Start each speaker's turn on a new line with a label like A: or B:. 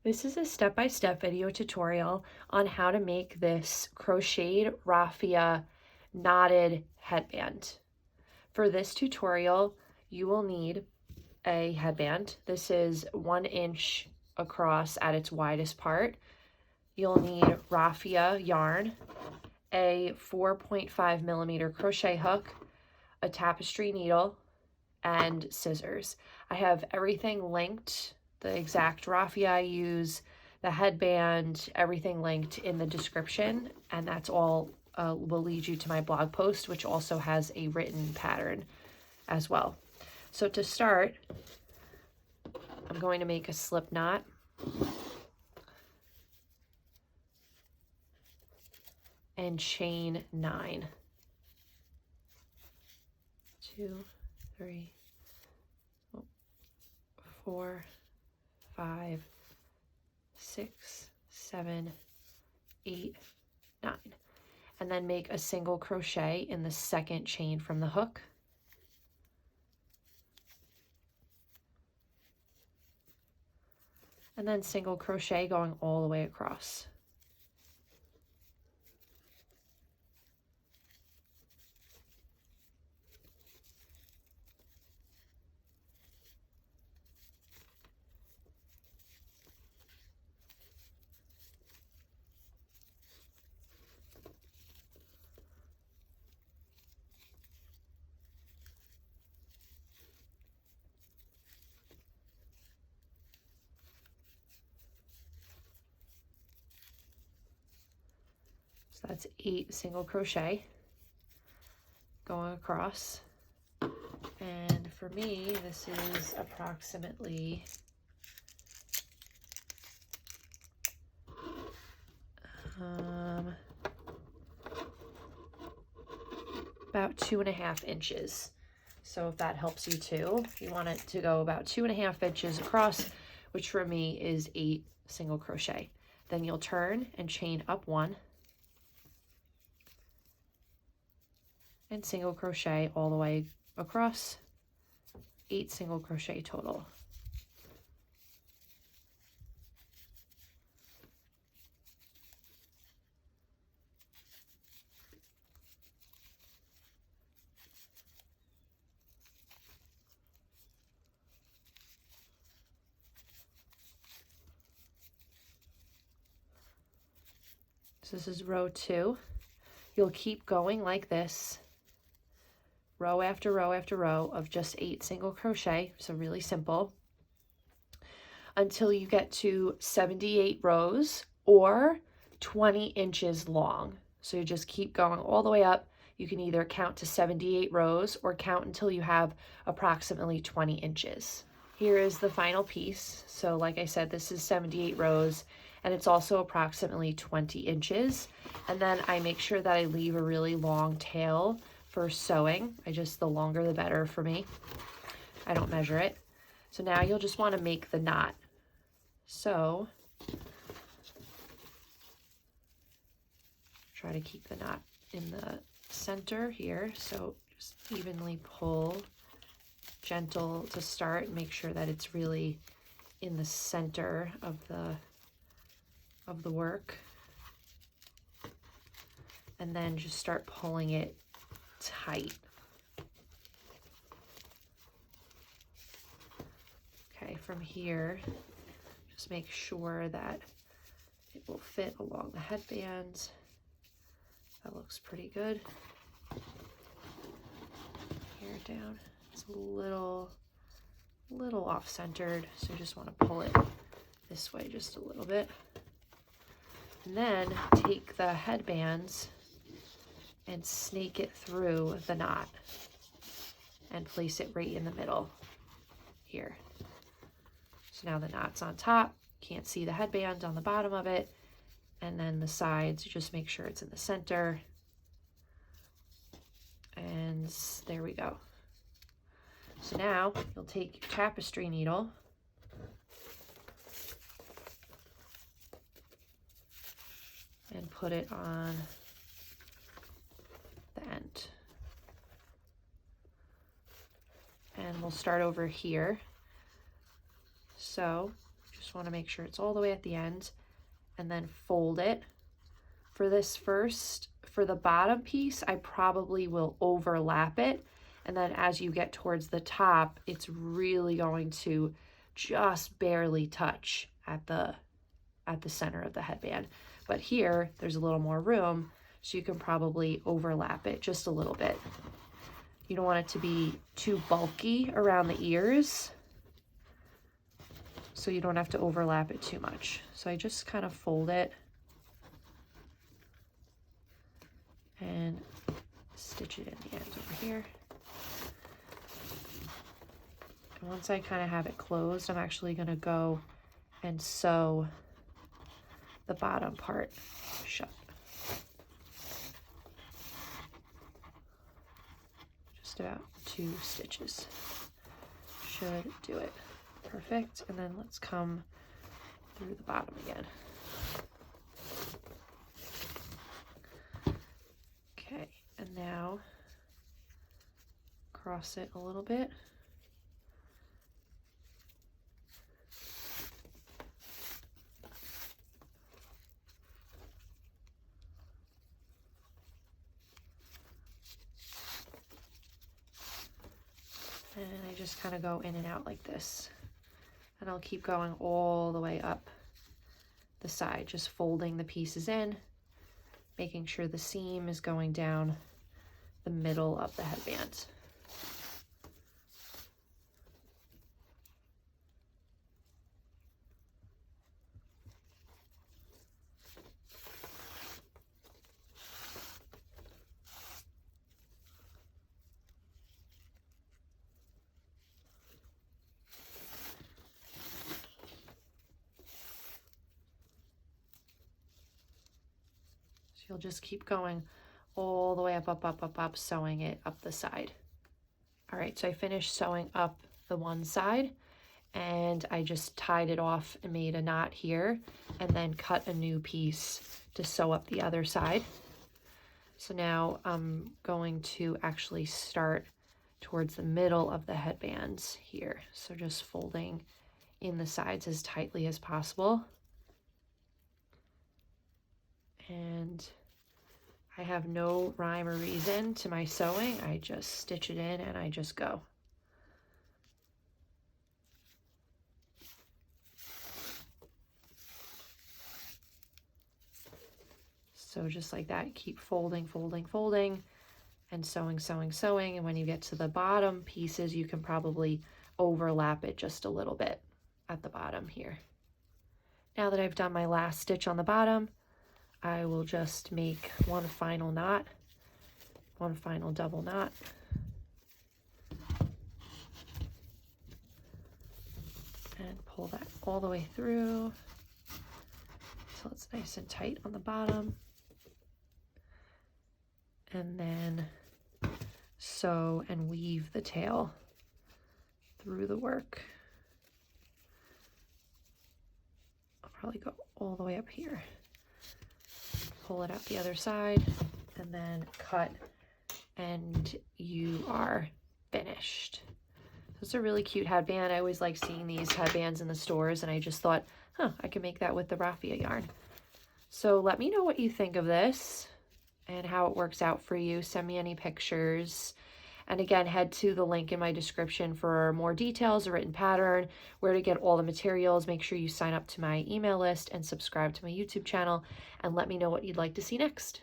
A: This is a step-by-step video tutorial on how to make this crocheted raffia knotted headband. For this tutorial, you will need a headband. This is 1 inch across at its widest part. You'll need raffia yarn, a 4.5 millimeter crochet hook, a tapestry needle, and scissors. I have everything linked, the exact raffia I use, the headband, everything linked in the description, and that's all will lead you to my blog post, which also has a written pattern as well. So to start, I'm going to make a slip knot. And chain 9. 2, 3, 4, 5, 6, 7, 8, 9. And then make a single crochet in the second chain from the hook. And then single crochet going all the way across. So that's 8 single crochet going across. And for me, this is approximately about 2.5 inches. So if that helps you too, you want it to go about 2.5 inches across, which for me is 8 single crochet. Then you'll turn and chain up 1 and single crochet all the way across, 8 single crochet total. So this is row 2. You'll keep going like this, row after row after row of just 8 single crochet, so really simple, until you get to 78 rows or 20 inches long. So you just keep going all the way up. You can either count to 78 rows or count until you have approximately 20 inches. Here is the final piece. So like I said, this is 78 rows and it's also approximately 20 inches. And then I make sure that I leave a really long tail for sewing. The longer the better for me. I don't measure it. So now you'll just want to make the knot. So try to keep the knot in the center here. So just evenly pull, gentle to start, and make sure that it's really in the center of the work. And then just start pulling it tight. Okay, from here, just make sure that it will fit along the headband. That looks pretty good. Here down, it's a little off-centered, so you just want to pull it this way just a little bit. And then take the headbands and snake it through the knot and place it right in the middle here. So now the knot's on top, can't see the headband on the bottom of it, and then the sides, just make sure it's in the center. And there we go. So now you'll take your tapestry needle and put it on the end. And we'll start over here. So just Just want to make sure it's all the way at the end, and then fold it. For this first, for the bottom piece, I probably will overlap it, and then as you get towards the top, it's really going to just barely touch at the center of the headband. But here, there's a little more room, so you can probably overlap it just a little bit. You don't want it to be too bulky around the ears, so you don't have to overlap it too much. So I just kind of fold it and stitch it in the ends over here. And once I kind of have it closed, I'm actually going to go and sew the bottom part shut. Just about 2 stitches should do it. Perfect. And then let's come through the bottom again. Okay, and now cross it a little bit. And I just kind of go in and out like this. And I'll keep going all the way up the side, just folding the pieces in, making sure the seam is going down the middle of the headband. You'll just keep going all the way up, sewing it up the side. All right, so I finished sewing up the one side, and I just tied it off and made a knot here, and then cut a new piece to sew up the other side. So now I'm going to actually start towards the middle of the headbands here. So just folding in the sides as tightly as possible. And I have no rhyme or reason to my sewing. I just stitch it in and I just go. So just like that, keep folding, folding, folding, and sewing, sewing, sewing. And when you get to the bottom pieces, you can probably overlap it just a little bit at the bottom here. Now that I've done my last stitch on the bottom, I will just make one final knot, one final double knot. And pull that all the way through so it's nice and tight on the bottom. And then sew and weave the tail through the work. I'll probably go all the way up here. Pull it out the other side and then cut, and you are finished. It's a really cute headband. I always like seeing these headbands in the stores, and I just thought, I could make that with the raffia yarn. So let me know what you think of this and how it works out for you. Send me any pictures. And again, head to the link in my description for more details, a written pattern, where to get all the materials. Make sure you sign up to my email list and subscribe to my YouTube channel, and let me know what you'd like to see next.